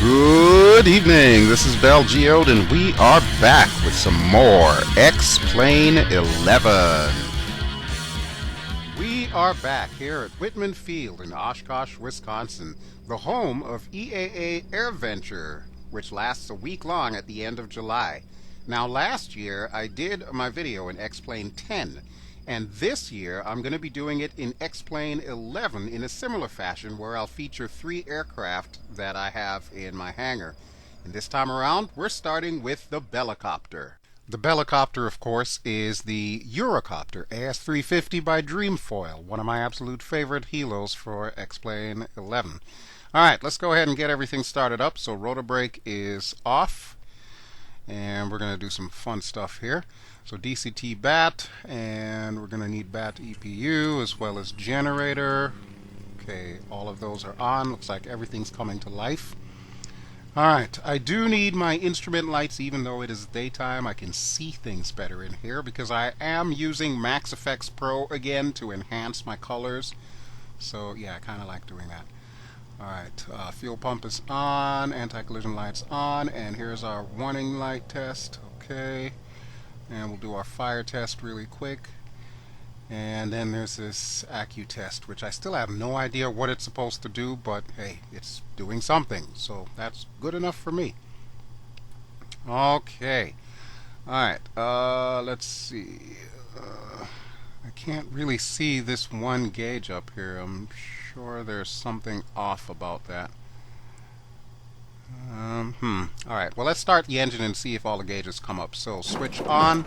Good evening, this is BelGeode and we are back with some more X-Plane 11. We are back here at Wittman Field in Oshkosh, Wisconsin, the home of EAA AirVenture, which lasts a week long at the end of July. Now last year I did my video in X-Plane 10, and this year I'm going to be doing it in X-Plane 11 in a similar fashion where I'll feature 3 aircraft that I have in my hangar. And this time around we're starting with the BelGeode. The BelGeode, of course, is the Eurocopter AS350 by Dreamfoil, one of my absolute favorite helos for X-Plane 11. Alright, let's go ahead and get everything started up. So rotor brake is off, and we're going to do some fun stuff here. So DCT bat, and we're going to need bat EPU as well as generator. Okay, all of those are on. Looks like everything's coming to life. Alright, I do need my instrument lights. Even though it is daytime, I can see things better in here because I am using Max Effects Pro again to enhance my colors. So yeah, I kind of like doing that. Alright, fuel pump is on, anti-collision lights on, and here's our warning light test. Okay, and we'll do our fire test really quick. And then there's this ACU test, which I still have no idea what it's supposed to do, but hey, it's doing something, so that's good enough for me. Okay, alright, let's see. I can't really see this one gauge up here. I'm sure there's something off about that. Alright, well let's start the engine and see if all the gauges come up. So switch on.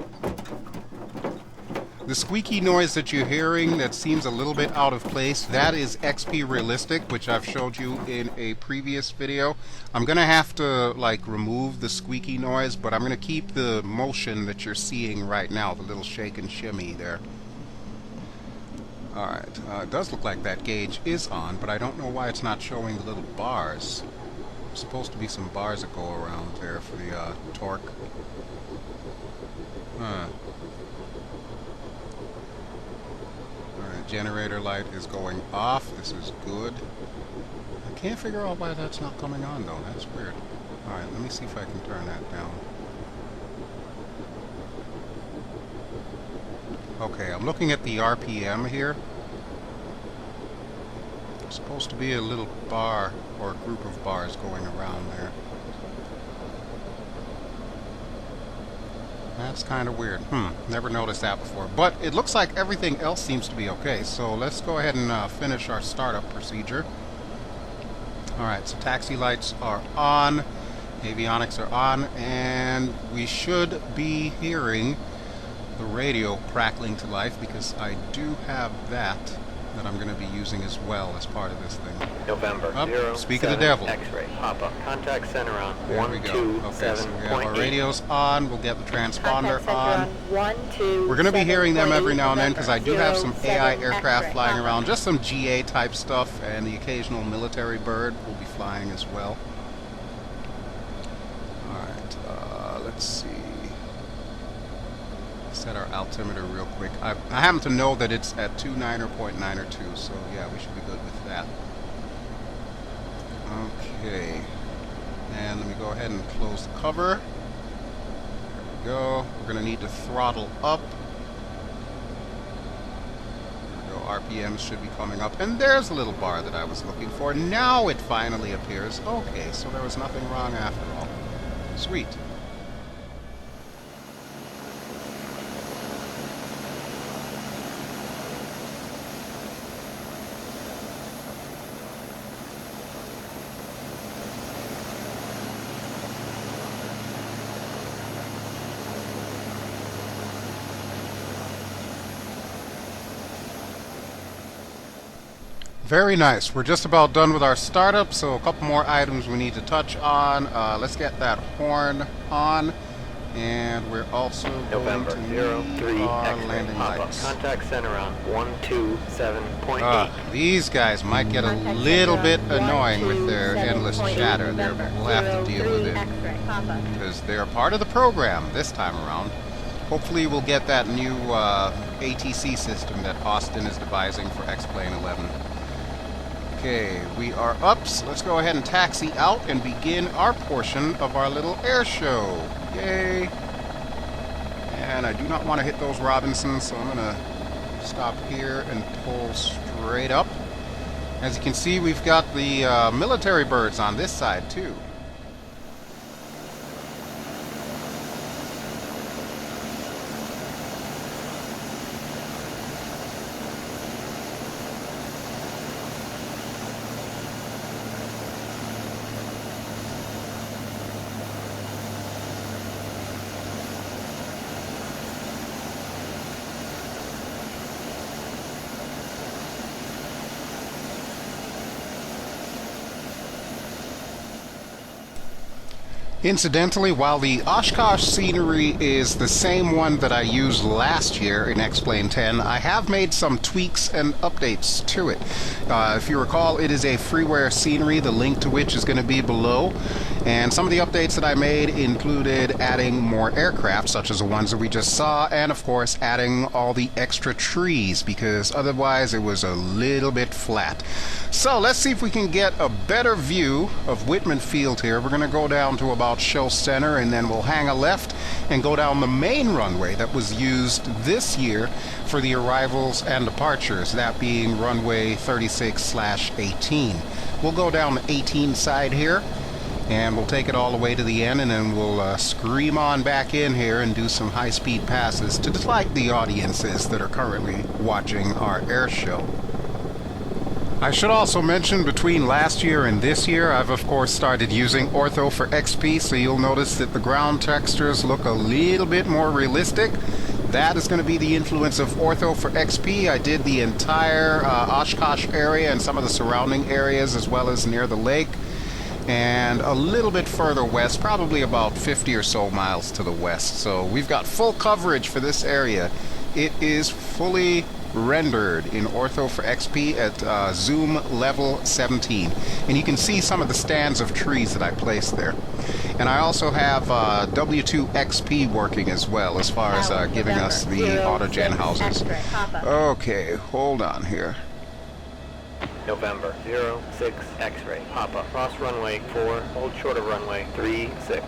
The squeaky noise that you're hearing that seems a little bit out of place, that is XP Realistic, which I've showed you in a previous video. I'm going to have to remove the squeaky noise, but I'm going to keep the motion that you're seeing right now, the little shake and shimmy there. Alright, it does look like that gauge is on, but I don't know why it's not showing the little bars. There's supposed to be some bars that go around there for the torque. Alright, generator light is going off. This is good. I can't figure out why that's not coming on though. That's weird. Alright, let me see if I can turn that down. Okay, I'm looking at the RPM here. There's supposed to be a little bar or a group of bars going around there. That's kind of weird. Never noticed that before. But it looks like everything else seems to be okay. So let's go ahead and finish our startup procedure. Alright, so taxi lights are on. Avionics are on. And we should be hearing the radio crackling to life because I do have that I'm going to be using as well as part of this thing. November 0, speak of the devil. X-ray. Papa. Contact center on 127.8. Okay, so we have our radios on. We'll get the transponder on. We're going to be hearing them every now and then because I do have some AI aircraft flying around, just some GA type stuff, and the occasional military bird will be flying as well. Alright, let's see. Set our altimeter real quick. I happen to know that it's at 29 or 0.902, so yeah, we should be good with that. Okay, and let me go ahead and close the cover. There we go. We're going to need to throttle up. There we go. RPMs should be coming up, and there's a little bar that I was looking for. Now it finally appears. Okay, so there was nothing wrong after all. Sweet. Very nice. We're just about done with our startup, so a couple more items we need to touch on. Let's get that horn on, and we're also going to need our landing lights. Contact center on 127.8. These guys might get a little bit annoying with their endless chatter there, but we'll have to deal with it because they're part of the program this time around. Hopefully we'll get that new ATC system that Austin is devising for X-Plane 11. Okay, we are up, so let's go ahead and taxi out and begin our portion of our little air show. Yay! And I do not want to hit those Robinsons, so I'm going to stop here and pull straight up. As you can see, we've got the military birds on this side too. Incidentally, while the Oshkosh Scenery is the same one that I used last year in X-Plane 10, I have made some tweaks and updates to it. If you recall, it is a freeware scenery, the link to which is going to be below. And some of the updates that I made included adding more aircraft, such as the ones that we just saw, and of course adding all the extra trees, because otherwise it was a little bit flat. So let's see if we can get a better view of Wittman Field here. We're going to go down to about Show Center, and then we'll hang a left and go down the main runway that was used this year for the arrivals and departures, that being runway 36/18. We'll go down the 18 side here, and we'll take it all the way to the end, and then we'll scream on back in here and do some high-speed passes to delight the audiences that are currently watching our air show. I should also mention, between last year and this year, I've of course started using Ortho for XP, so you'll notice that the ground textures look a little bit more realistic. That is going to be the influence of Ortho for XP. I did the entire Oshkosh area and some of the surrounding areas, as well as near the lake, and a little bit further west, probably about 50 or so miles to the west. So we've got full coverage for this area. It is fully rendered in Ortho for XP at zoom level 17, and you can see some of the stands of trees that I placed there. And I also have W2 XP working as well, as far as giving us the autogen houses. Okay, hold on here. November 06 X-ray Papa, cross runway 4, hold short of runway 36.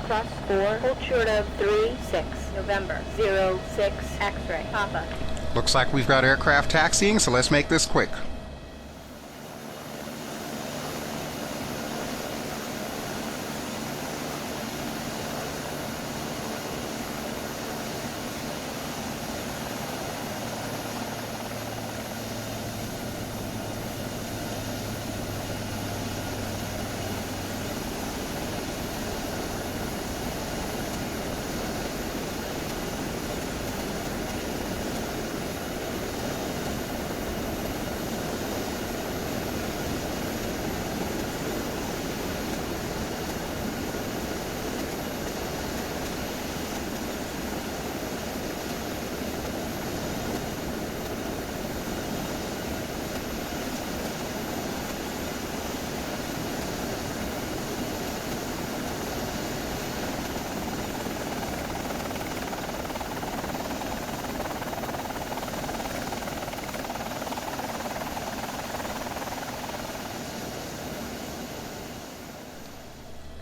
Cross 4, hold short of 36, November 06 X-ray Papa. Looks like we've got aircraft taxiing, so let's make this quick.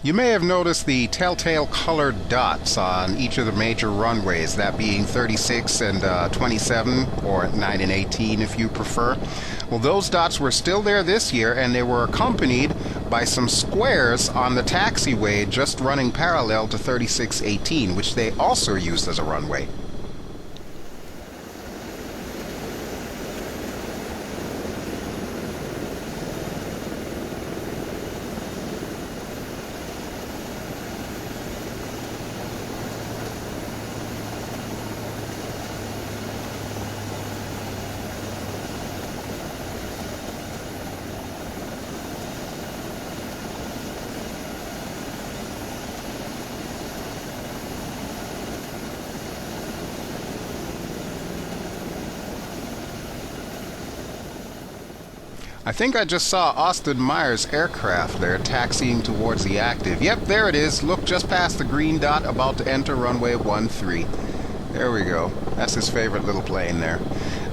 You may have noticed the telltale colored dots on each of the major runways, that being 36 and 27, or 9 and 18 if you prefer. Well, those dots were still there this year, and they were accompanied by some squares on the taxiway just running parallel to 3618, which they also used as a runway. I think I just saw Austin Myers' aircraft there taxiing towards the active. Yep, there it is. Look, just past the green dot, about to enter runway 13. There we go. That's his favorite little plane there.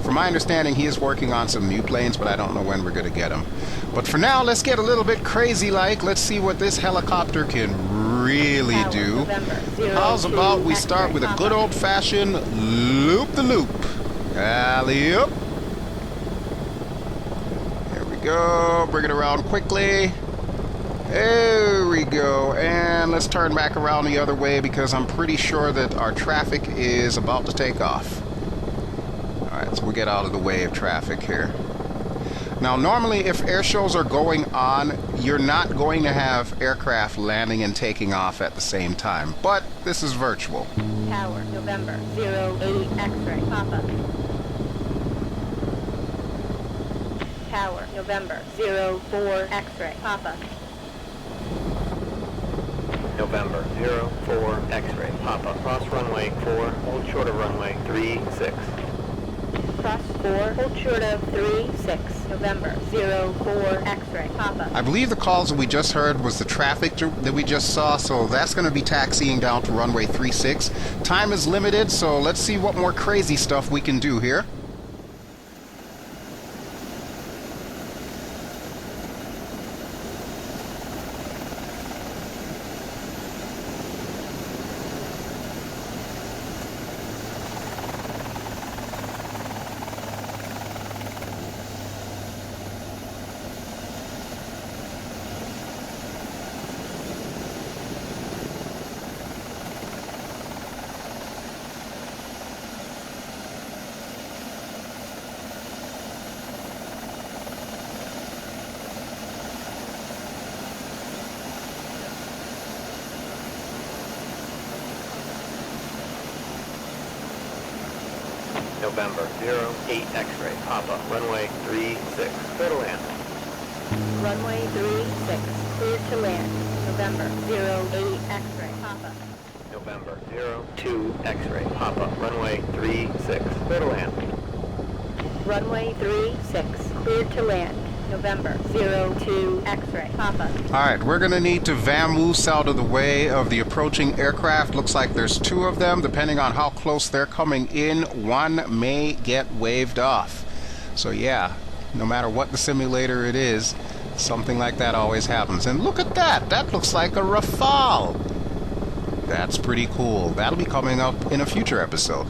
From my understanding, he is working on some new planes, but I don't know when we're going to get them. But for now, let's get a little bit crazy-like. Let's see what this helicopter can really do. How's about we start with a good old-fashioned loop-the-loop. Alley-oop. There we go. Bring it around quickly. There we go, and let's turn back around the other way because I'm pretty sure that our traffic is about to take off. Alright, so we'll get out of the way of traffic here. Now, normally if air shows are going on, you're not going to have aircraft landing and taking off at the same time, but this is virtual. Tower, November, 08 X-ray, Papa. Tower, November, 04 X-ray, Papa. November 04 X-ray, Papa. Cross runway 4, hold short of runway 36. Cross 4, hold short of 36, November 04 X-ray, Papa. I believe the calls that we just heard was the traffic that we just saw, so that's going to be taxiing down to runway 36. Time is limited, so let's see what more crazy stuff we can do here. November 08 X-ray, Papa. Runway 36, clear to land. Runway 36, clear to land, November 08 X-ray, Papa. November 02 X-ray, Papa. Runway 36, clear to land. Runway 36, clear to land, November 02 X-ray, Papa. Alright, we're going to need to vamoose out of the way of the approaching aircraft. Looks like there's two of them. Depending on how close they're coming in, one may get waved off. So yeah, no matter what the simulator it is, something like that always happens. And look at that! That looks like a Rafale! That's pretty cool. That'll be coming up in a future episode.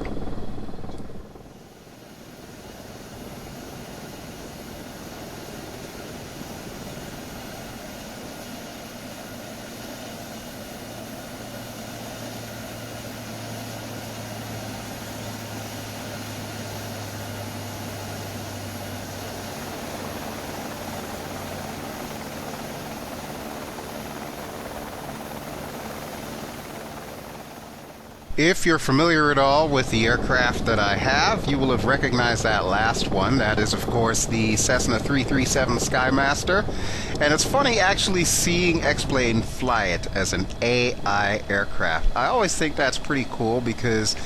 If you're familiar at all with the aircraft that I have, you will have recognized that last one. That is, of course, the Cessna 337 Skymaster. And it's funny actually seeing X-Plane fly it as an AI aircraft. I always think that's pretty cool because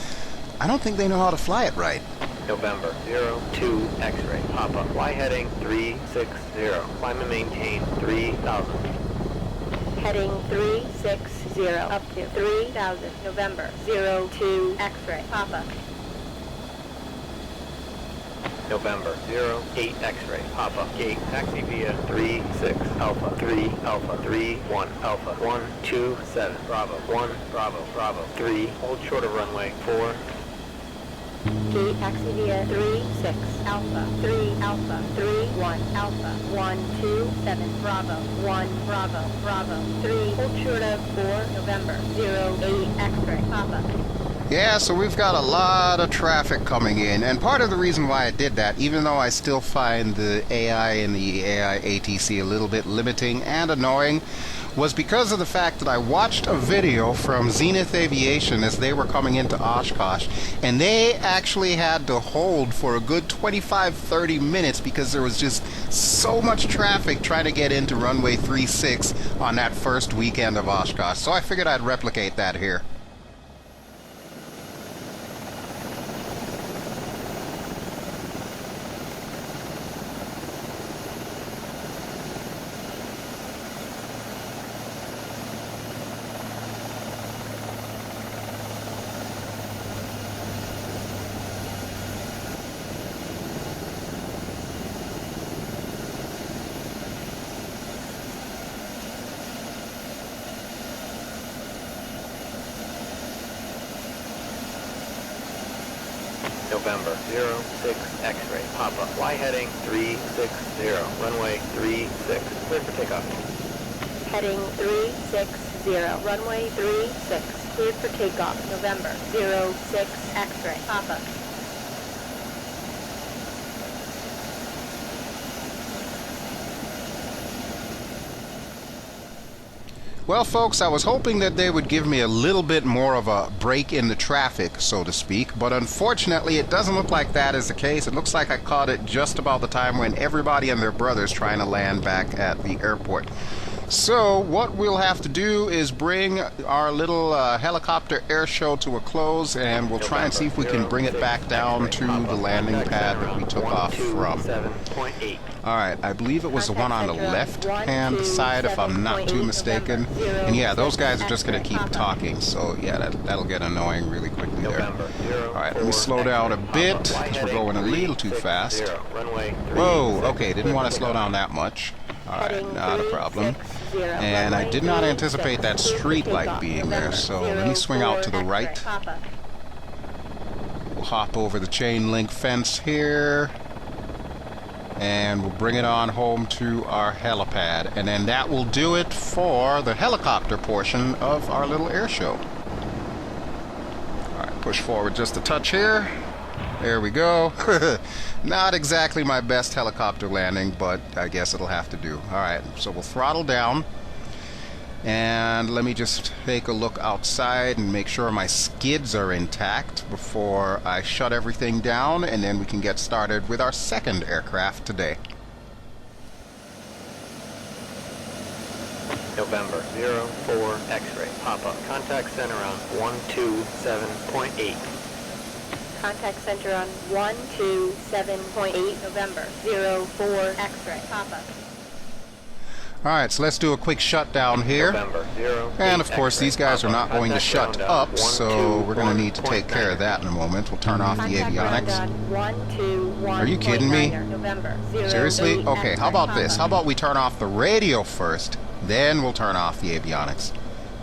I don't think they know how to fly it right. November 02 X-ray, Papa. Fly heading 360. Climb and maintain 3000. Heading 360 up to 3000, November 02 X-ray, Papa. November 08 X-ray, Papa. Gate taxi via 36 Alpha 3 Alpha 3 1 Alpha 1 2 7 Bravo 1 Bravo Bravo 3. Hold short of runway 4. Gate taxi via 36 Alpha 3 Alpha 3 1 Alpha 1 2 7 Bravo 1 Bravo Bravo 3. Hold short of 4 November 08 X-ray, Papa. Yeah, so we've got a lot of traffic coming in, and part of the reason why I did that, even though I still find the AI and the AI ATC a little bit limiting and annoying, was because of the fact that I watched a video from Zenith Aviation as they were coming into Oshkosh, and they actually had to hold for a good 25-30 minutes because there was just so much traffic trying to get into runway 36 on that first weekend of Oshkosh. So I figured I'd replicate that here. November 06 X-ray, Papa. Fly heading 360, runway 36, clear for takeoff. Heading 360, runway 36, cleared for takeoff. November 06 X-ray, Papa. Well, folks, I was hoping that they would give me a little bit more of a break in the traffic, so to speak, but unfortunately it doesn't look like that is the case. It looks like I caught it just about the time when everybody and their brother's trying to land back at the airport. So what we'll have to do is bring our little helicopter air show to a close, and we'll try and see if we can bring it back down to the landing pad that we took off from. Alright, I believe it was the one on the left-hand side, if I'm not too mistaken. And yeah, those guys are just going to keep talking, so yeah, that'll get annoying really quickly there. Alright, let me slow down a bit, because we're going a little too fast. Whoa, okay, didn't want to slow down that much. Alright, not a problem. And I did not anticipate that street light being there, so let me swing out to the right. We'll hop over the chain link fence here, and we'll bring it on home to our helipad, and then that will do it for the helicopter portion of our little air show. Alright, push forward just a touch here. There we go. Not exactly my best helicopter landing, but I guess it'll have to do. Alright, so we'll throttle down. And let me just take a look outside and make sure my skids are intact before I shut everything down, and then we can get started with our second aircraft today. November 04 X-ray, Papa. Contact center on 127.8. Contact center on 127.8, November 04 X-ray, Papa. Alright, so let's do a quick shutdown here. And of course these guys are not going to shut up, so we're going to need to take care of that in a moment. We'll turn off the avionics. Are you kidding me? Seriously? Okay, how about this? How about we turn off the radio first, then we'll turn off the avionics.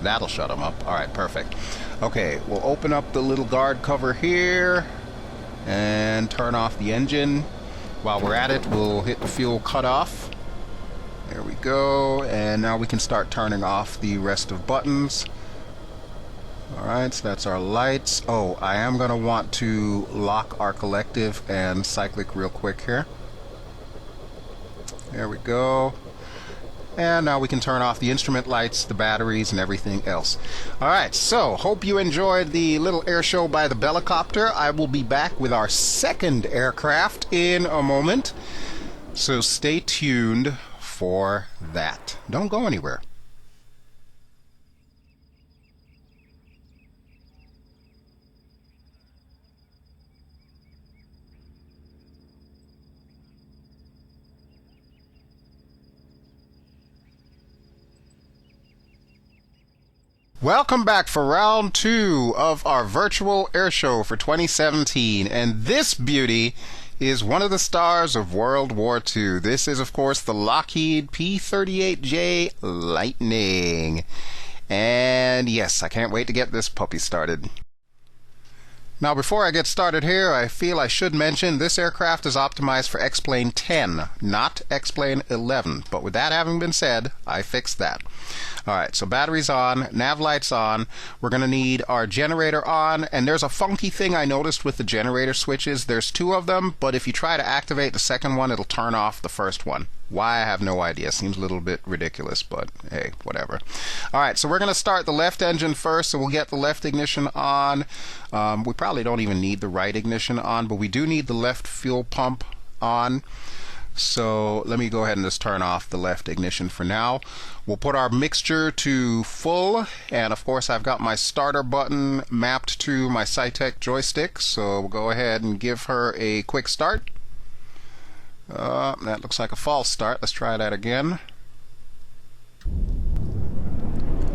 That'll shut them up. Alright, perfect. Okay, we'll open up the little guard cover here and turn off the engine. While we're at it, we'll hit the fuel cutoff. There we go, and now we can start turning off the rest of buttons. Alright, so that's our lights. Oh, I am going to want to lock our collective and cyclic real quick here. There we go. And now we can turn off the instrument lights, the batteries, and everything else. Alright, so hope you enjoyed the little air show by the BelGeode. I will be back with our second aircraft in a moment. So stay tuned for that. Don't go anywhere. Welcome back for round 2 of our virtual air show for 2017, and this beauty is one of the stars of World War II. This is, of course, the Lockheed P-38J Lightning. And yes, I can't wait to get this puppy started. Now, before I get started here, I feel I should mention this aircraft is optimized for X-Plane 10, not X-Plane 11. But with that having been said, I fixed that. Alright, so batteries on, nav lights on, we're going to need our generator on, and there's a funky thing I noticed with the generator switches. There's 2 of them, but if you try to activate the second one, it'll turn off the first one. Why, I have no idea. Seems a little bit ridiculous, but hey, whatever. Alright, so we're going to start the left engine first, so we'll get the left ignition on. We probably don't even need the right ignition on, but we do need the left fuel pump on. So let me go ahead and just turn off the left ignition for now. We'll put our mixture to full, and of course I've got my starter button mapped to my Cytec joystick, so we'll go ahead and give her a quick start. That looks like a false start. Let's try that again.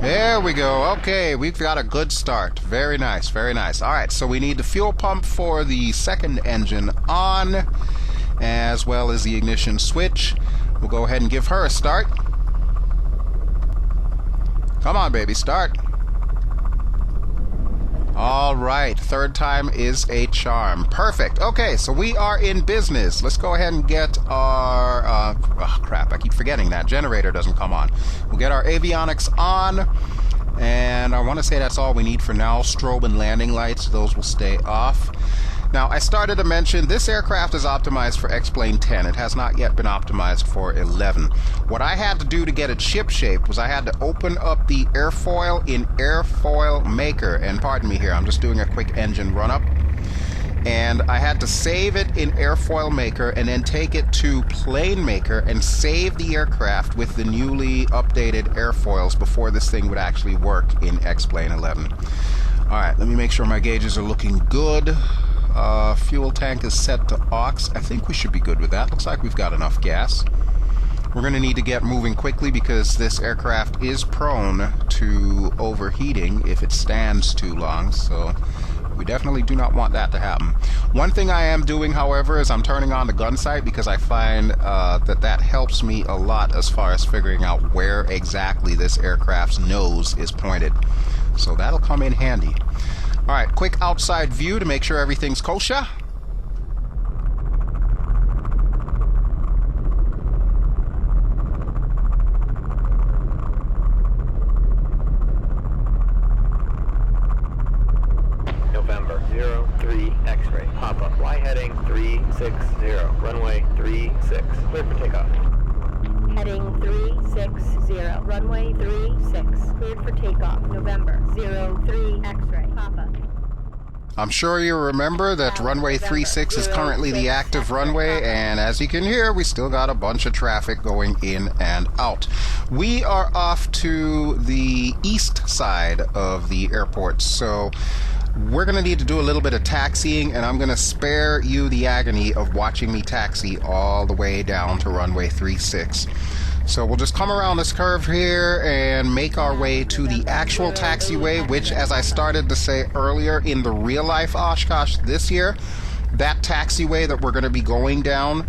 There we go. Okay, we've got a good start. Very nice, very nice. Alright, so we need the fuel pump for the second engine on, as well as the ignition switch. We'll go ahead and give her a start. Come on, baby, start. All right, third time is a charm. Perfect. Okay, so we are in business. Let's go ahead and get our... oh, crap, I keep forgetting that. Generator doesn't come on. We'll get our avionics on. And I want to say that's all we need for now. Strobe and landing lights, those will stay off. Now, I started to mention this aircraft is optimized for X-Plane 10. It has not yet been optimized for 11. What I had to do to get it ship-shaped was I had to open up the airfoil in Airfoil Maker. And pardon me here, I'm just doing a quick engine run-up. And I had to save it in Airfoil Maker and then take it to Plane Maker and save the aircraft with the newly updated airfoils before this thing would actually work in X-Plane 11. Alright, let me make sure my gauges are looking good. Fuel tank is set to aux. I think we should be good with that. Looks like we've got enough gas. We're going to need to get moving quickly because this aircraft is prone to overheating if it stands too long, so we definitely do not want that to happen. One thing I am doing, however, is I'm turning on the gun sight because I find that helps me a lot as far as figuring out where exactly this aircraft's nose is pointed. So that'll come in handy. Alright, quick outside view to make sure everything's kosher. November 03 X-ray. Papa. Y heading 360. Runway 36. Clear for takeoff. Heading 360, runway 36, cleared for takeoff, November 03 X-ray, Papa. I'm sure you remember that runway 36 is currently the active runway, and as you can hear, we still got a bunch of traffic going in and out. We are off to the east side of the airport, so we're going to need to do a little bit of taxiing, and I'm going to spare you the agony of watching me taxi all the way down to runway 36. So we'll just come around this curve here and make our way to the actual taxiway, which, as I started to say earlier, in the real-life Oshkosh this year, that taxiway that we're going to be going down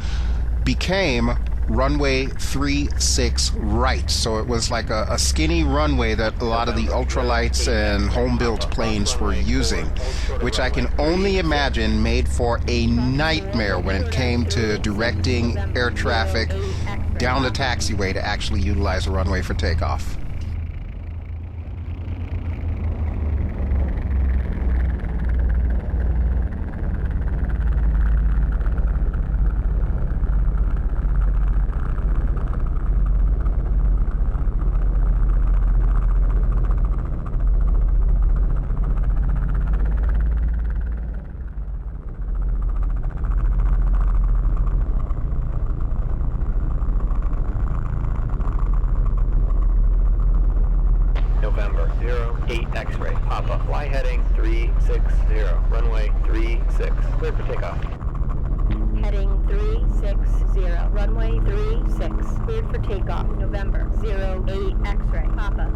became runway 36 right. So it was like a skinny runway that a lot of the ultralights and home-built planes were using, which I can only imagine made for a nightmare when it came to directing air traffic down the taxiway to actually utilize a runway for takeoff. November 08 X-ray. Papa. Y heading 360. Runway 36. Clear for takeoff. Heading 360, runway 36, cleared for takeoff, November 08 X-ray, Papa.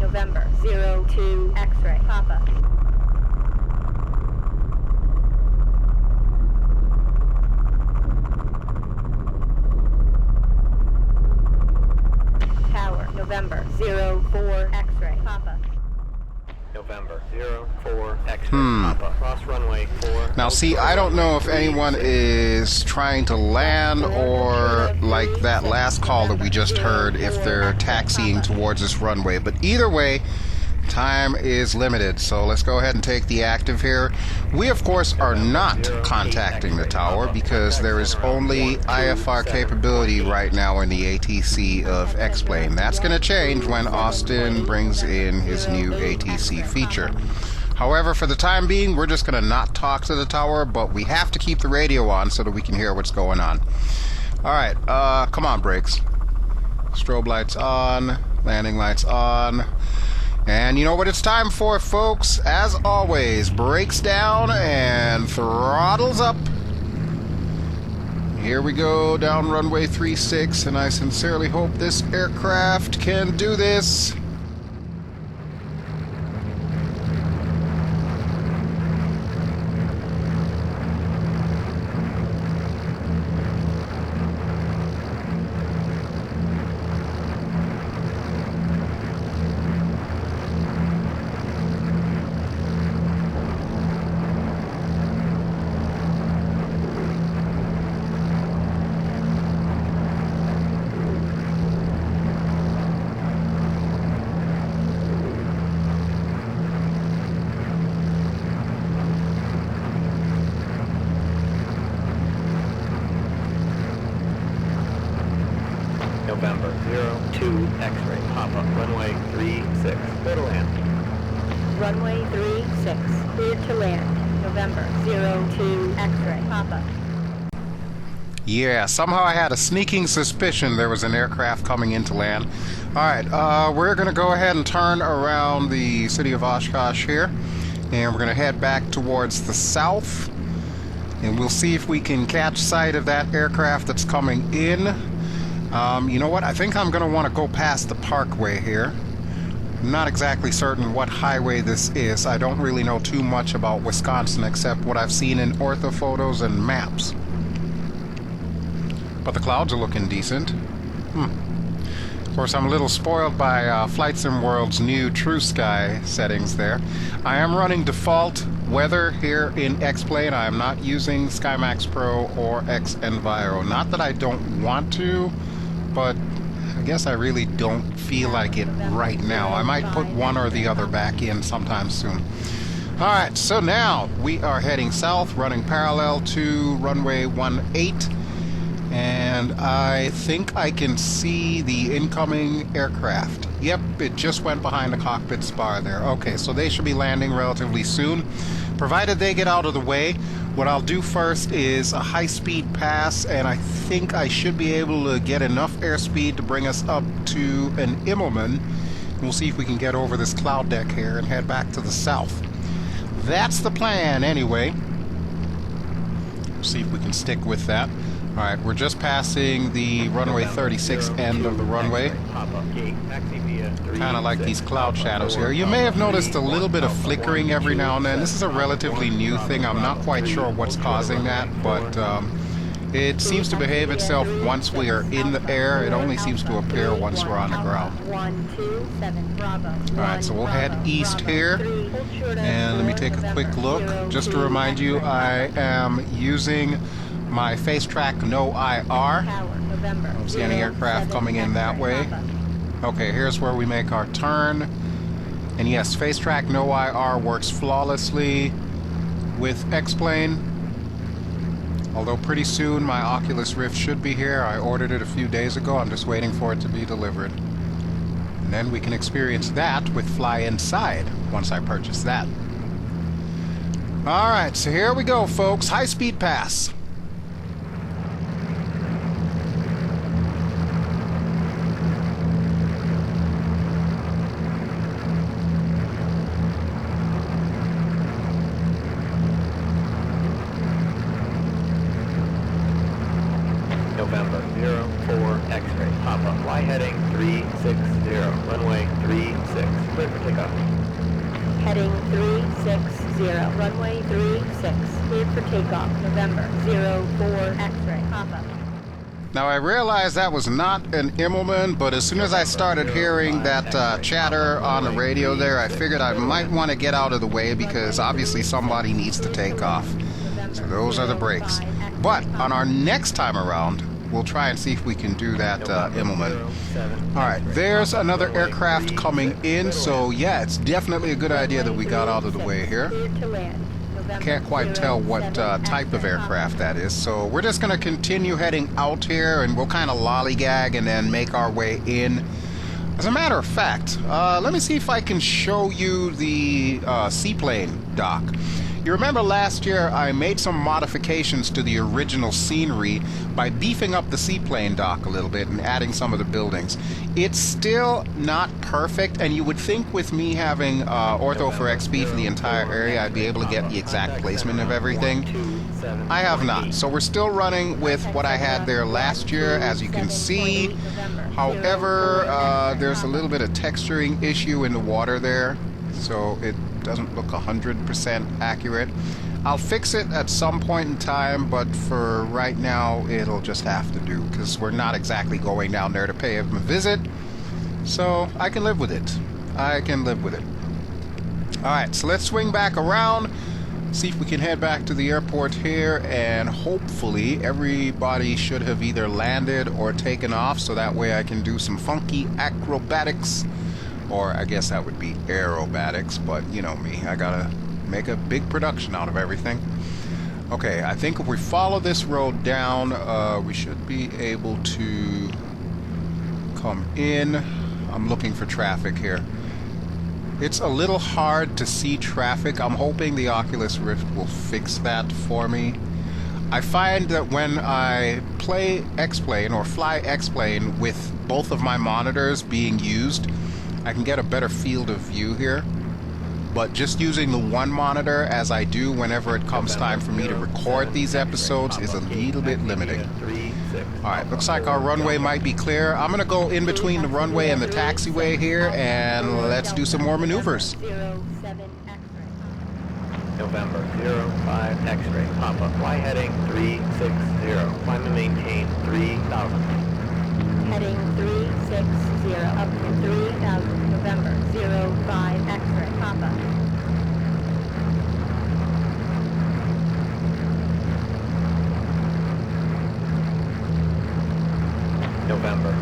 November 02 X-ray, Papa. Tower, November 04 X-ray, Papa. November 04 X-ray. Papa. Cross runway 4. Now see, I don't know if anyone is trying to land or, like that last call that we just heard, if they're taxiing towards this runway, but either way, time is limited, so let's go ahead and take the active here. We, of course, are not contacting the tower because there is only IFR capability right now in the ATC of X-Plane. That's going to change when Austin brings in his new ATC feature. However, for the time being, we're just going to not talk to the tower, but we have to keep the radio on so that we can hear what's going on. Alright, come on, brakes. Strobe lights on, landing lights on. And you know what it's time for, folks? As always, brakes down and throttles up. Here we go down runway 36, and I sincerely hope this aircraft can do this. November 02 X-ray, Papa, runway 36, clear to land. Runway 36, cleared to land. November 02 X-ray, Papa. Yeah, somehow I had a sneaking suspicion there was an aircraft coming in to land. Alright, we're going to go ahead and turn around the city of Oshkosh here, and we're going to head back towards the south, and we'll see if we can catch sight of that aircraft that's coming in. You know what? I think I'm going to want to go past the parkway here. I'm not exactly certain what highway this is. I don't really know too much about Wisconsin except what I've seen in orthophotos and maps. But the clouds are looking decent. Of course, I'm a little spoiled by Flight Sim World's new True Sky settings there. I am running default weather here in X-Plane. I am not using SkyMax Pro or X-Enviro. Not that I don't want to, but I guess I really don't feel like it right now. I might put one or the other back in sometime soon. Alright, so now we are heading south, running parallel to runway 18, and I think I can see the incoming aircraft. Yep, it just went behind the cockpit spar there. Okay, so they should be landing relatively soon, provided they get out of the way. What I'll do first is a high-speed pass, and I think I should be able to get enough airspeed to bring us up to an Immelman. We'll see if we can get over this cloud deck here and head back to the south. That's the plan, anyway. We'll see if we can stick with that. Alright, we're just passing the runway 36 end of the runway. Kind of like these cloud shadows here. You may have noticed a little bit of flickering every now and then. This is a relatively new thing. I'm not quite sure what's causing that, but it seems to behave itself once we are in the air. It only seems to appear once we're on the ground. Alright, so we'll head east here. And let me take a quick look. Just to remind you, I am using my Face Track No IR. I don't see any aircraft coming in that way. Okay, here's where we make our turn. And yes, Face Track No IR works flawlessly with X-Plane. Although pretty soon my Oculus Rift should be here. I ordered it a few days ago. I'm just waiting for it to be delivered. And then we can experience that with Fly Inside once I purchase that. Alright, so here we go, folks. High-speed pass. November 04 X-ray, Papa, fly heading 360, runway 36, clear for takeoff. Heading 360, runway 36, cleared for takeoff. November 04 X-ray, Papa. Now I realized that was not an Immelman, but as soon as I started hearing that chatter on the radio there, I figured I might want to get out of the way because obviously somebody needs to take off. So those are the brakes. But on our next time around, we'll try and see if we can do that Immelman. Alright, there's another aircraft coming in, so yeah, it's definitely a good idea that we got out of the way here. Can't quite tell what type of aircraft that is, so we're just going to continue heading out here, and we'll kind of lollygag and then make our way in. As a matter of fact, let me see if I can show you the Seaplane Dock. You remember last year I made some modifications to the original scenery by beefing up the Seaplane Dock a little bit and adding some of the buildings. It's still not perfect, and you would think with me having ortho for XP for the entire area I'd be able to get the exact placement of everything. I have not, so we're still running with what I had there last year, as you can see. However, there's a little bit of texturing issue in the water there, so it doesn't look 100% accurate. I'll fix it at some point in time, but for right now it'll just have to do, because we're not exactly going down there to pay him a visit, so I can live with it. I can live with it. Alright, so let's swing back around, see if we can head back to the airport here, and hopefully everybody should have either landed or taken off, so that way I can do some funky acrobatics, or I guess that would be aerobatics, but you know me, I gotta make a big production out of everything. Okay, I think if we follow this road down, we should be able to come in. I'm looking for traffic here. It's a little hard to see traffic. I'm hoping the Oculus Rift will fix that for me. I find that when I play X-Plane or fly X-Plane with both of my monitors being used, I can get a better field of view here. But just using the one monitor as I do whenever it comes time for me to record these episodes is a little bit limiting. Alright, looks like our runway might be clear. I'm gonna go in between the runway and the taxiway here, and let's do some more maneuvers. November 05 X-ray, Papa. Fly heading 360. Climb and maintain 3000. Heading 360 up to 3000. November 05 X-ray, Papa. November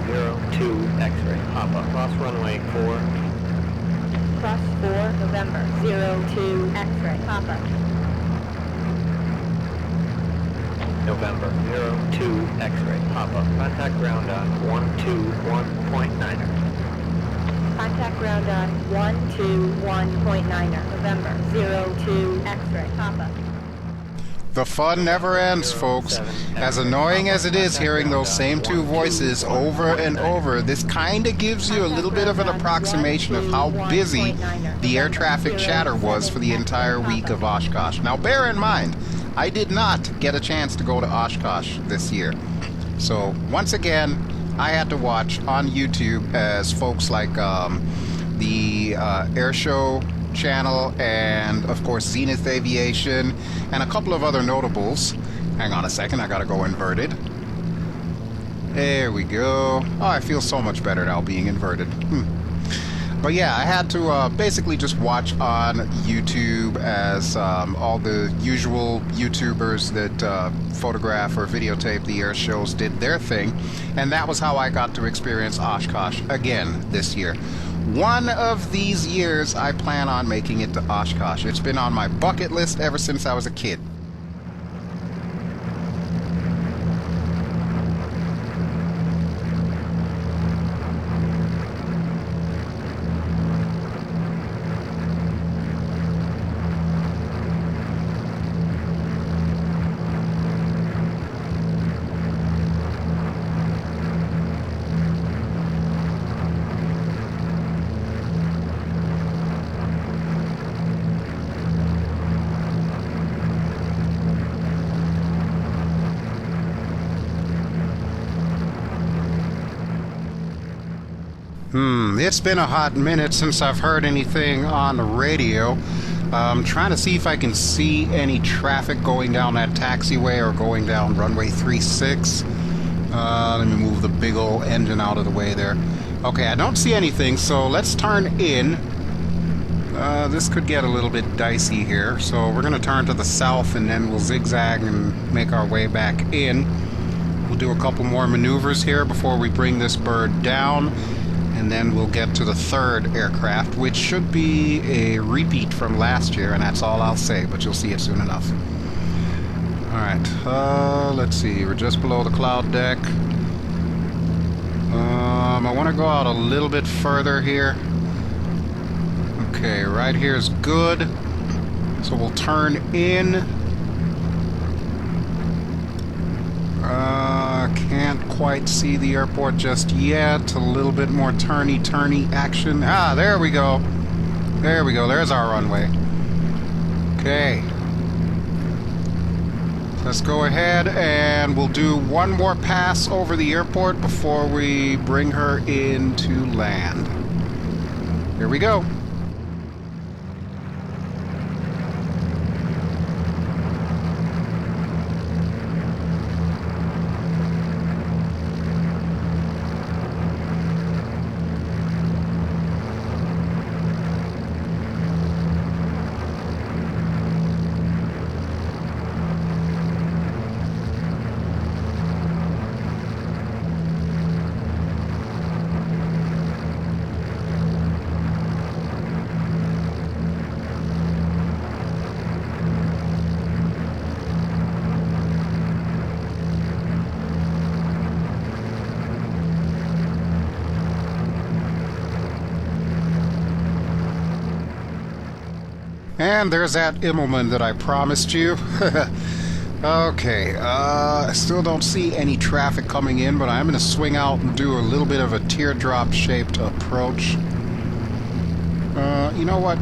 02 X-ray, Papa. Cross runway 4. Cross 4, November 02 X-ray, Papa. November 02 X-ray, Papa. Contact ground on 121.9er. Contact ground on 121.9er. November 02 X-ray, Papa. The fun never ends, folks. As annoying as it is hearing those same two voices over and over, this kinda gives you a little bit of an approximation of how busy the air traffic chatter was for the entire week of Oshkosh. Now bear in mind, I did not get a chance to go to Oshkosh this year. So once again, I had to watch on YouTube as folks like the Airshow channel and of course Zenith Aviation and a couple of other notables. Hang on a second, I gotta go inverted. There we go. Oh, I feel so much better now being inverted. But yeah, I had to basically just watch on YouTube as all the usual YouTubers that photograph or videotape the air shows did their thing, and that was how I got to experience Oshkosh again this year. One of these years I plan on making it to Oshkosh. It's been on my bucket list ever since I was a kid. It's been a hot minute since I've heard anything on the radio. I'm trying to see if I can see any traffic going down that taxiway or going down runway 36. Let me move the big old engine out of the way there. Okay, I don't see anything, so let's turn in. This could get a little bit dicey here, so we're going to turn to the south and then we'll zigzag and make our way back in. We'll do a couple more maneuvers here before we bring this bird down. And then we'll get to the third aircraft, which should be a repeat from last year, and that's all I'll say, but you'll see it soon enough. Alright, let's see, we're just below the cloud deck. I want to go out a little bit further here. Okay, right here is good. So we'll turn in. Can't quite see the airport just yet. A little bit more turny action. Ah, there we go. There we go. There's our runway. Okay. Let's go ahead and we'll do one more pass over the airport before we bring her into land. Here we go. And there's that Immelman that I promised you. Okay, I still don't see any traffic coming in, but I'm going to swing out and do a little bit of a teardrop-shaped approach. You know what?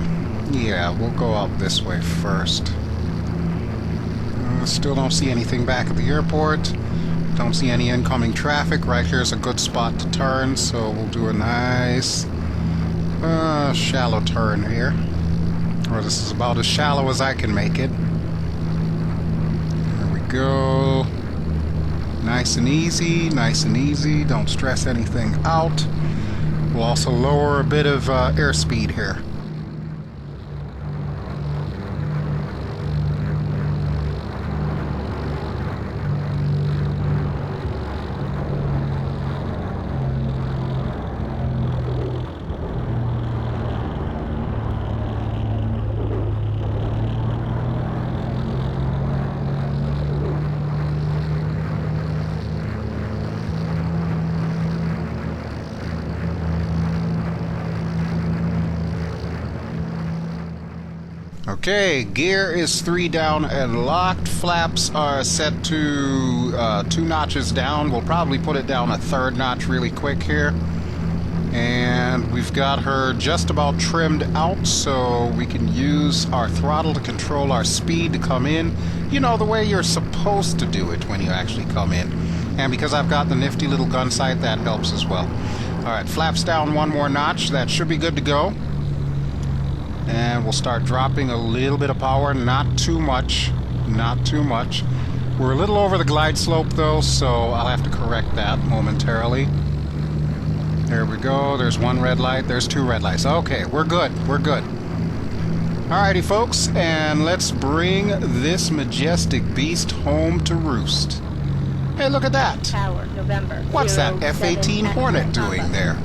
Yeah, we'll go out this way first. Still don't see anything back at the airport. Don't see any incoming traffic. Right here's a good spot to turn, so we'll do a nice shallow turn here. Or this is about as shallow as I can make it. There we go. Nice and easy, nice and easy. Don't stress anything out. We'll also lower a bit of airspeed here. Okay, gear is 3 down and locked. Flaps are set to 2 notches down. We'll probably put it down a 3rd notch really quick here. And we've got her just about trimmed out, so we can use our throttle to control our speed to come in. You know, the way you're supposed to do it when you actually come in. And because I've got the nifty little gun sight, that helps as well. Alright, flaps down 1 more notch. That should be good to go. And we'll start dropping a little bit of power, not too much, not too much. We're a little over the glide slope though, so I'll have to correct that momentarily. There we go, there's 1 red light, there's 2 red lights. Okay, we're good, we're good. Alrighty folks, and let's bring this majestic beast home to roost. Hey, look at that! Tower, November. What's that F-18 Hornet doing there?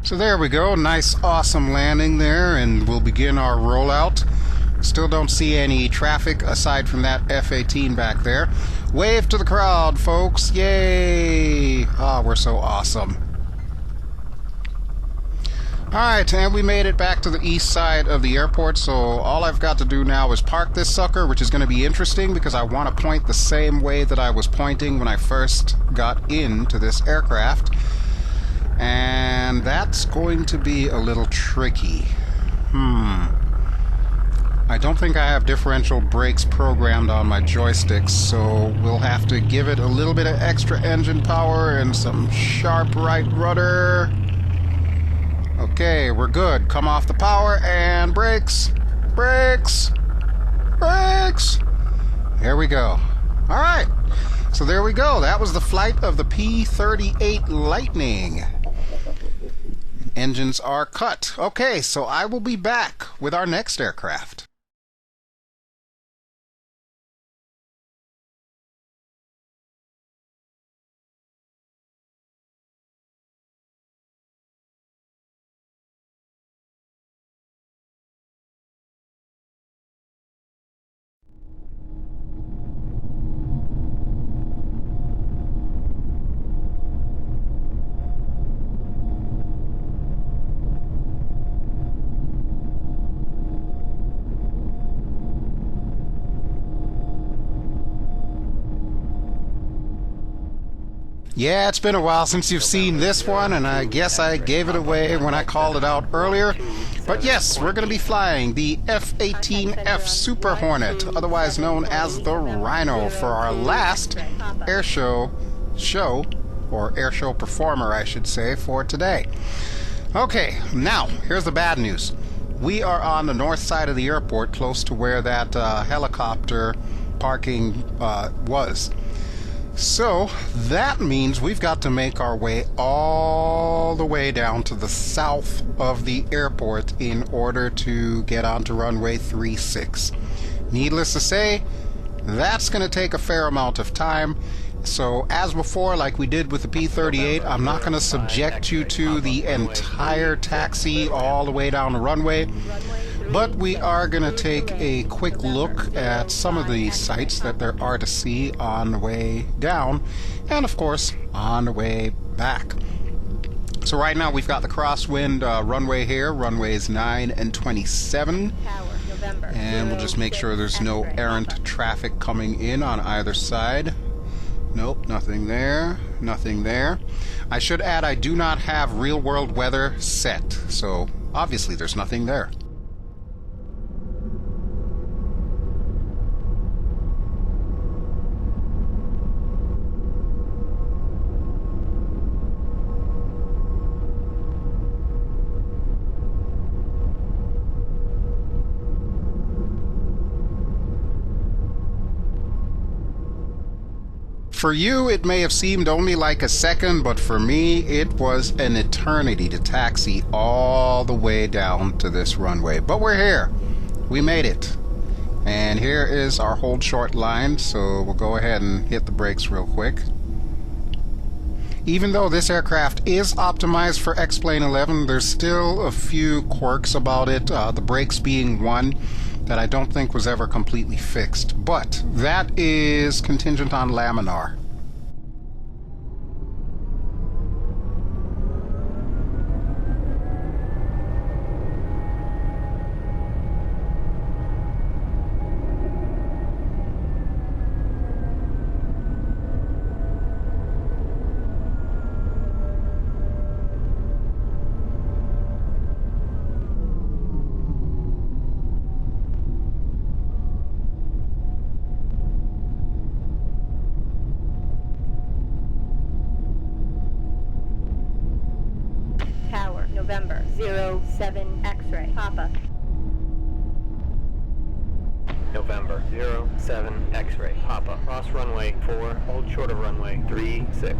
So there we go, nice awesome landing there, and we'll begin our rollout. Still don't see any traffic aside from that F-18 back there. Wave to the crowd, folks, yay! Ah, we're so awesome. Alright, and we made it back to the east side of the airport, so all I've got to do now is park this sucker, which is going to be interesting because I want to point the same way that I was pointing when I first got into this aircraft. And that's going to be a little tricky. I don't think I have differential brakes programmed on my joysticks, so we'll have to give it a little bit of extra engine power and some sharp right rudder. Okay, we're good. Come off the power and brakes. Brakes. Brakes. Here we go. All right. So there we go. That was the flight of the P-38 Lightning. engines are cut. Okay, so I will be back with our next aircraft. Yeah, it's been a while since you've seen this one, and I guess I gave it away when I called it out earlier. But yes, we're going to be flying the F-18F Super Hornet, otherwise known as the Rhino, for our last airshow or airshow performer, I should say, for today. Okay, now, here's the bad news. We are on the north side of the airport, close to where that helicopter parking was. So that means we've got to make our way all the way down to the south of the airport in order to get onto runway 36. Needless to say, that's going to take a fair amount of time. So as before, like we did with the P-38, I'm not going to subject you to the entire taxi all the way down the runway. But we are going to take a quick look at some of the sights that there are to see on the way down, and of course on the way back. So right now we've got the Crosswind Runway here, runways 9 and 27. And we'll just make sure there's no errant traffic coming in on either side. Nope, nothing there, nothing there. I should add I do not have real-world weather set, so obviously there's nothing there. For you, it may have seemed only like a second, but for me, it was an eternity to taxi all the way down to this runway. But we're here. We made it. And here is our hold short line, so we'll go ahead and hit the brakes real quick. Even though this aircraft is optimized for X-Plane 11, there's still a few quirks about it, the brakes being one that I don't think was ever completely fixed. But that is contingent on laminar. November 07 X-ray Papa. November 07 X-ray Papa. Cross runway 4, hold short of runway 36.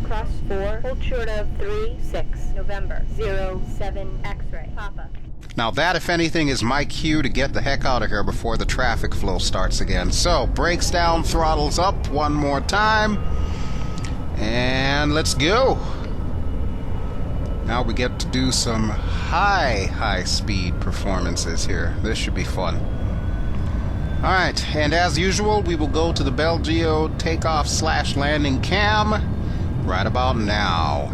Cross 4, hold short of 36. November 07 X-ray Papa. Now that, if anything, is my cue to get the heck out of here before the traffic flow starts again. So, brakes down, throttles up one more time. And let's go. Now we get to do some high speed performances here. This should be fun. Alright, and as usual, we will go to the BelGeode takeoff/landing cam right about now.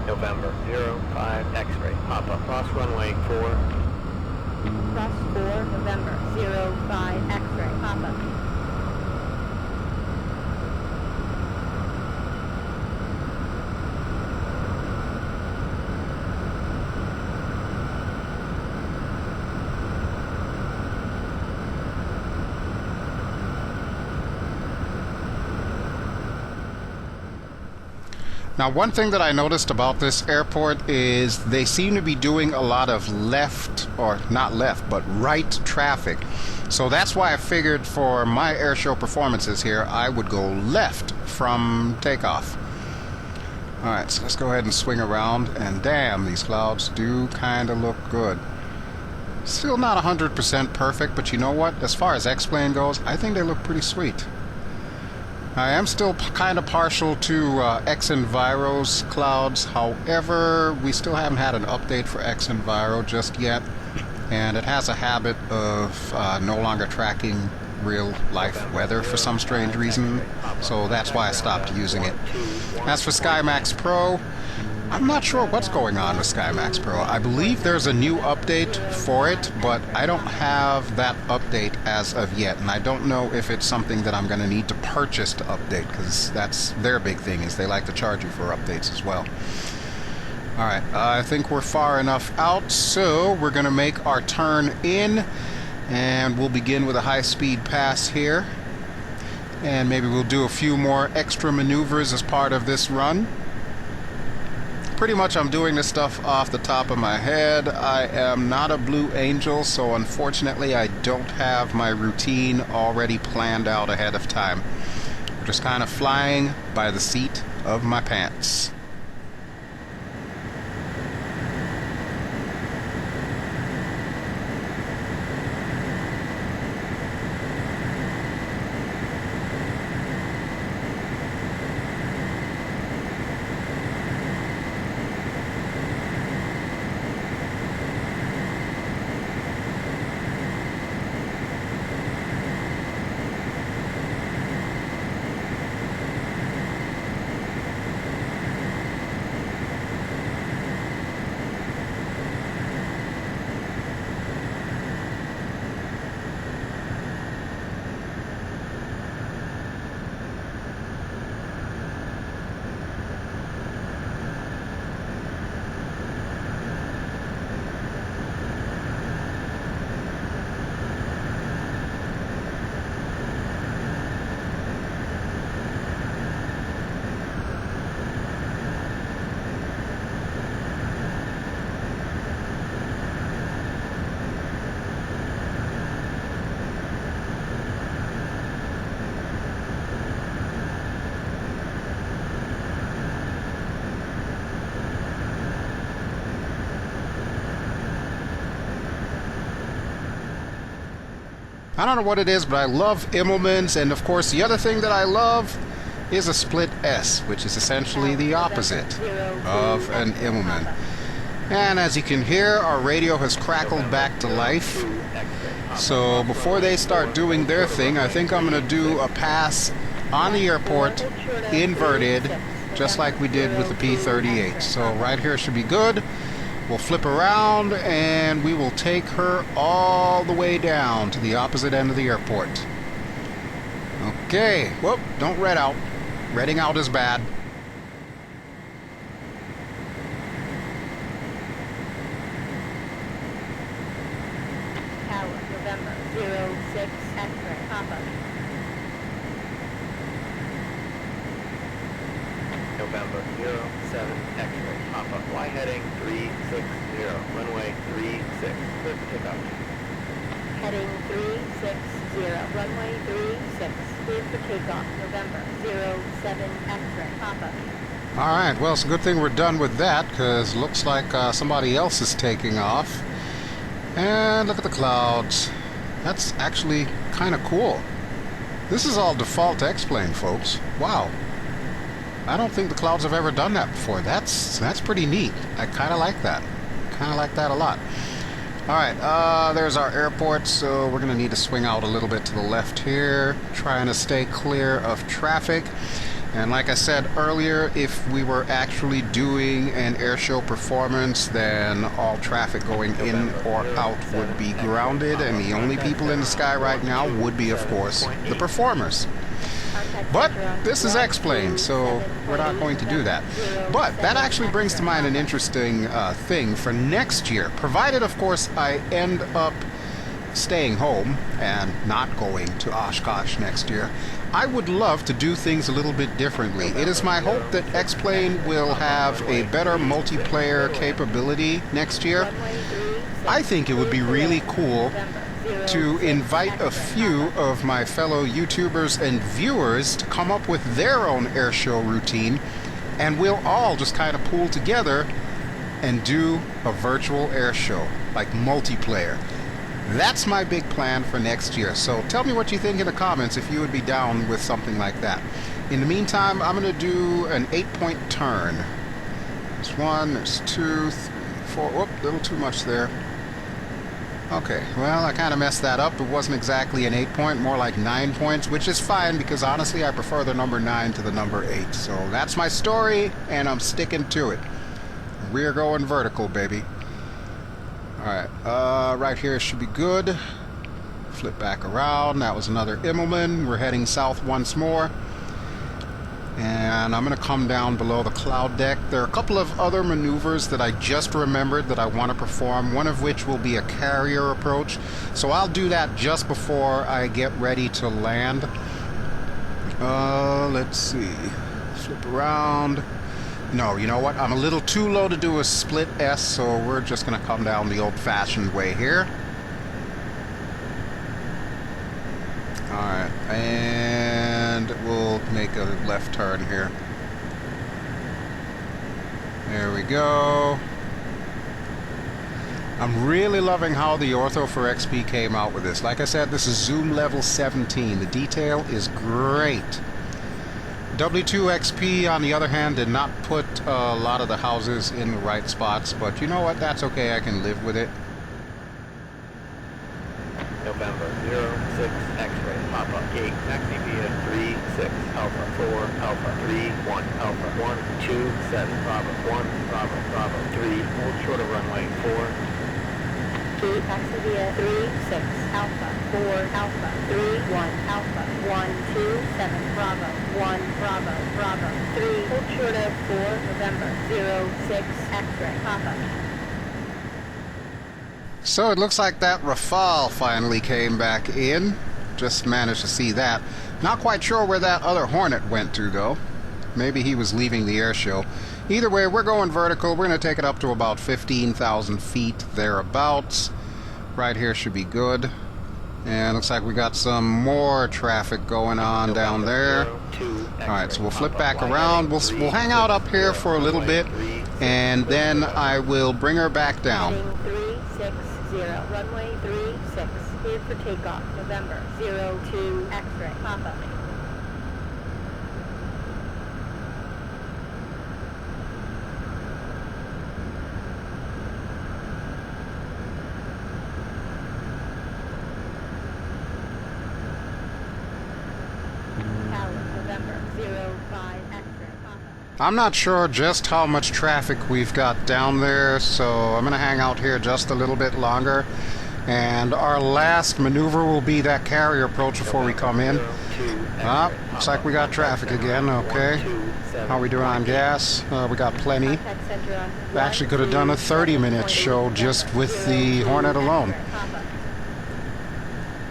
November 05 X-ray Papa. Cross runway 4. Cross 4, November 05 X-ray Papa. Now, one thing that I noticed about this airport is they seem to be doing a lot of left, or not left, but right traffic. So that's why I figured for my airshow performances here, I would go left from takeoff. Alright, so let's go ahead and swing around, and damn, these clouds do kind of look good. Still not 100% perfect, but you know what? As far as X-Plane goes, I think they look pretty sweet. I am still kind of partial to X-Enviro's clouds. However, we still haven't had an update for X-Enviro just yet, and it has a habit of no longer tracking real-life weather for some strange reason, so that's why I stopped using it. As for SkyMax Pro, I'm not sure what's going on with SkyMax Pro. I believe there's a new update for it, but I don't have that update as of yet, and I don't know if it's something that I'm going to need to purchase to update, because that's their big thing, is they like to charge you for updates as well. Alright, I think we're far enough out, so we're going to make our turn in, and we'll begin with a high-speed pass here. And maybe we'll do a few more extra maneuvers as part of this run. Pretty much I'm doing this stuff off the top of my head. I am not a Blue Angel, so unfortunately I don't have my routine already planned out ahead of time. We're just kind of flying by the seat of my pants. I don't know what it is, but I love Immelmans, and of course the other thing that I love is a split S, which is essentially the opposite of an Immelman. And as you can hear, our radio has crackled back to life. So before they start doing their thing, I think I'm going to do a pass on the airport, inverted, just like we did with the P-38. So right here should be good. We'll flip around and we will take her all the way down to the opposite end of the airport. Okay, whoop, don't red out. Redding out is bad. Tower, November, 06, X-ray, Papa. November 07 X-ray Papa. Fly heading 360. Runway 36. Clear for takeoff. Heading 360, runway 36, cleared for takeoff, November 07 X-ray, Papa. Alright, well, it's a good thing we're done with that, because looks like somebody else is taking off. And look at the clouds. That's actually kind of cool. This is all default X-Plane, folks. Wow. I don't think the clouds have ever done that before. That's pretty neat. I kind of like that. Kind of like that a lot. Alright, there's our airport, so we're going to need to swing out a little bit to the left here, trying to stay clear of traffic. And like I said earlier, if we were actually doing an airshow performance, then all traffic going in or out would be grounded, and the only people in the sky right now would be, of course, the performers. But this is X-Plane, so we're not going to do that. But that actually brings to mind an interesting thing for next year, provided, of course, I end up staying home and not going to Oshkosh next year, I would love to do things a little bit differently. It is my hope that X-Plane will have a better multiplayer capability next year. I think it would be really cool to invite a few of my fellow YouTubers and viewers to come up with their own airshow routine, and we'll all just kind of pool together and do a virtual airshow, like multiplayer. That's my big plan for next year. So tell me what you think in the comments if you would be down with something like that. In the meantime, I'm going to do an 8-point turn. There's 1, there's 2, 3, 4. Whoop, a little too much there. Okay, well, I kind of messed that up. It wasn't exactly an 8-point, more like 9 points, which is fine because honestly I prefer the number 9 to the number 8. So that's my story, and I'm sticking to it. We're going vertical, baby. Alright, right here should be good. Flip back around. That was another Immelman. We're heading south once more. And I'm going to come down below the cloud deck. There are a couple of other maneuvers that I just remembered that I want to perform, one of which will be a carrier approach. So I'll do that just before I get ready to land. Let's see. Flip around. No, you know what? I'm a little too low to do a split S, so we're just going to come down the old-fashioned way here. Alright, and we'll make a left turn here. There we go. I'm really loving how the Ortho for XP came out with this. Like I said, this is zoom level 17. The detail is great. W2XP, on the other hand, did not put a lot of the houses in the right spots, but you know what? That's okay. I can live with it. November 06 X-ray Papa Gate taxi via 36 Alpha 4 Alpha 31 Alpha 127 Bravo 1 Bravo Bravo 3 hold short of runway 4. Gate taxi via 36 Alpha 4 Alpha 31 Alpha 127 Bravo 1 Bravo Bravo 3 hold short of 4 November 06 X-ray Papa. So it looks like that Rafale finally came back in. Just managed to see that. Not quite sure where that other Hornet went to, though. Maybe he was leaving the air show. Either way, we're going vertical. We're going to take it up to about 15,000 feet, thereabouts. Right here should be good. And looks like we got some more traffic going on down there. Alright, so we'll flip back around. We'll hang out up here for a little bit, and then I will bring her back down. 360, runway 36, cleared for takeoff, November 02 X-ray, Papa. I'm not sure just how much traffic we've got down there, so I'm going to hang out here just a little bit longer. And our last maneuver will be that carrier approach before we come in. Looks like we got traffic again, okay. How are we doing on gas? We got plenty. We actually could have done a 30-minute show just with the Hornet alone.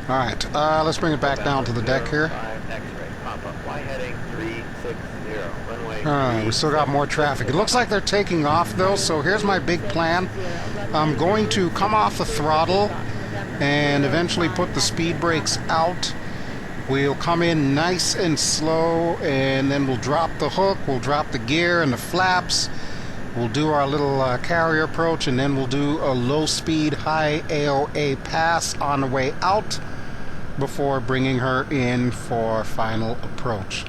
Alright, let's bring it back down to the deck here. We still got more traffic. It looks like they're taking off though, so here's my big plan. I'm going to come off the throttle and eventually put the speed brakes out. We'll come in nice and slow, and then we'll drop the hook, we'll drop the gear and the flaps. We'll do our little carrier approach, and then we'll do a low speed high AOA pass on the way out before bringing her in for final approach.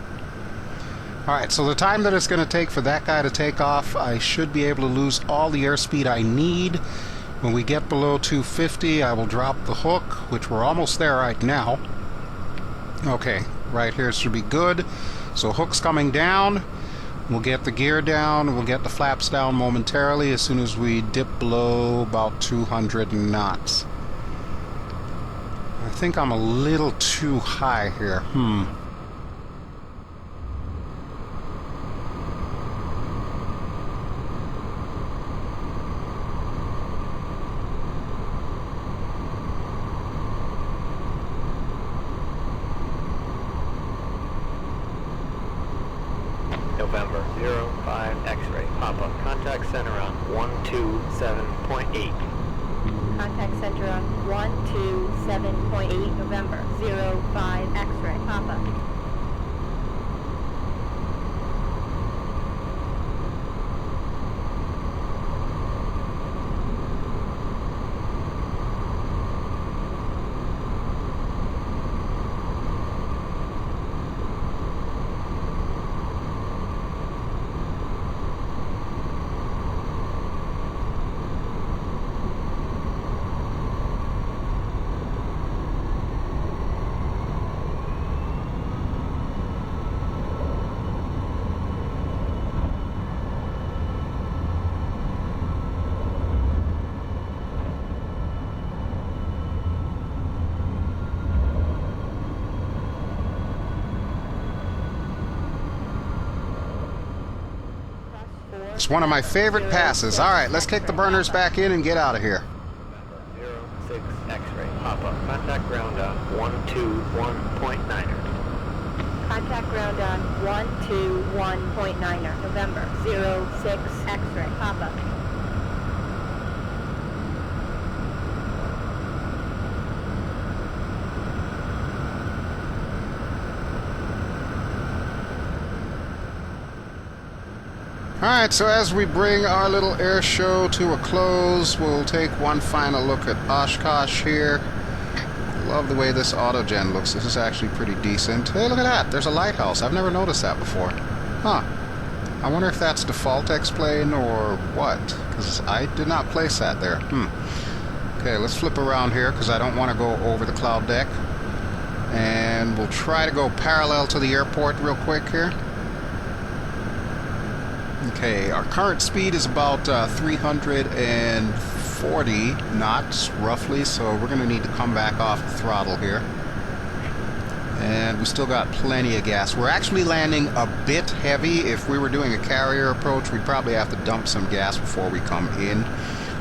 Alright, so the time that it's going to take for that guy to take off, I should be able to lose all the airspeed I need. When we get below 250, I will drop the hook, which we're almost there right now. Okay, right here should be good. So hook's coming down. We'll get the gear down. We'll get the flaps down momentarily as soon as we dip below about 200 knots. I think I'm a little too high here. center on 127.8. Contact center on 127.8 November 05 X-ray Papa. It's one of my favorite passes. All right, let's kick the burners back in and get out of here. November 06 X-ray Papa. Contact ground on 121.9er. Contact ground on 121.9er November 06 X-ray Papa. Alright, so as we bring our little air show to a close, we'll take one final look at Oshkosh here. Love the way this autogen looks. This is actually pretty decent. Hey, look at that. There's a lighthouse. I've never noticed that before. Huh. I wonder if that's default X-plane or what, because I did not place that there. Okay, let's flip around here because I don't want to go over the cloud deck. And we'll try to go parallel to the airport real quick here. Okay, our current speed is about 340 knots, roughly, so we're going to need to come back off the throttle here. And we still got plenty of gas. We're actually landing a bit heavy. If we were doing a carrier approach, we'd probably have to dump some gas before we come in.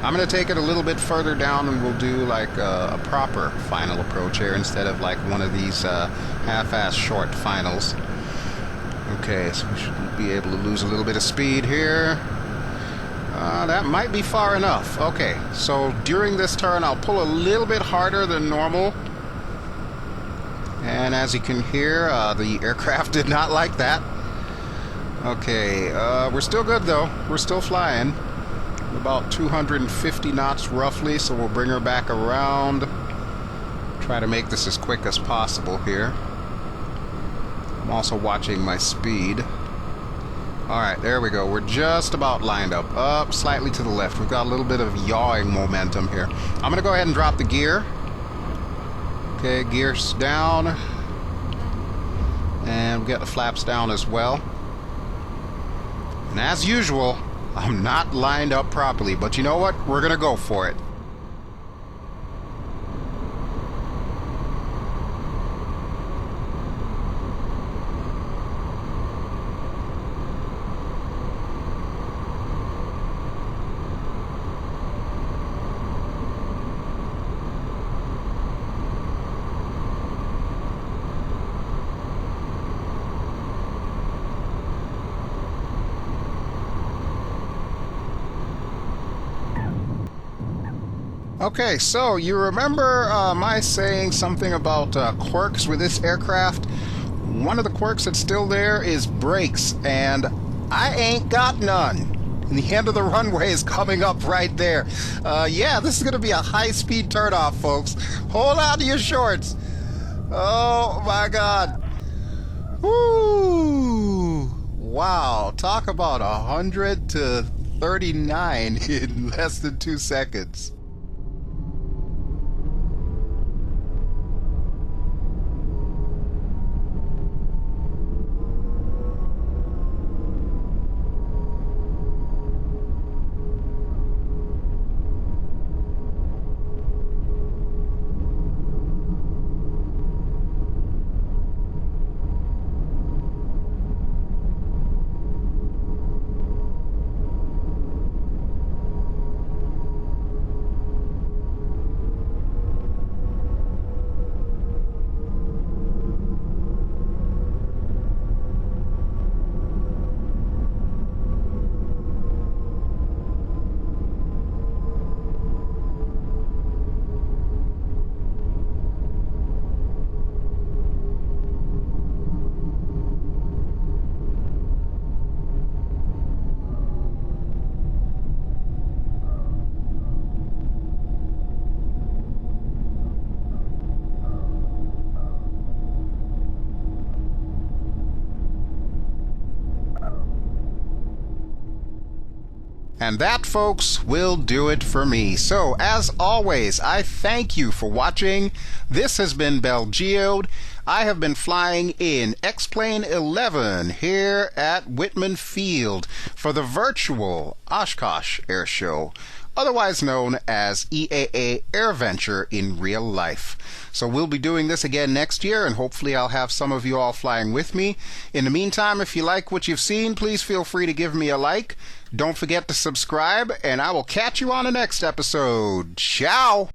I'm going to take it a little bit further down and we'll do like a proper final approach here instead of like one of these half-ass short finals. Okay, so we should be able to lose a little bit of speed here. That might be far enough. Okay, so during this turn, I'll pull a little bit harder than normal. And as you can hear, the aircraft did not like that. Okay, we're still good though. We're still flying. About 250 knots roughly, so we'll bring her back around. Try to make this as quick as possible here. I'm also watching my speed. Alright, there we go. We're just about lined up. Up slightly to the left. We've got a little bit of yawing momentum here. I'm going to go ahead and drop the gear. Okay, gears down. And we got the flaps down as well. And as usual, I'm not lined up properly. But you know what? We're going to go for it. Okay, so you remember my saying something about quirks with this aircraft? One of the quirks that's still there is brakes, and I ain't got none. And the end of the runway is coming up right there. Yeah, this is going to be a high-speed turnoff, folks. Hold on to your shorts. Oh, my God. Woo! Wow, talk about 100 to 39 in less than 2 seconds. And that, folks, will do it for me. So, as always, I thank you for watching. This has been BelGeode. I have been flying in X-Plane 11 here at Wittman Field for the virtual Oshkosh Airshow, otherwise known as EAA AirVenture in real life. So we'll be doing this again next year, and hopefully I'll have some of you all flying with me. In the meantime, if you like what you've seen, please feel free to give me a like. Don't forget to subscribe, and I will catch you on the next episode. Ciao!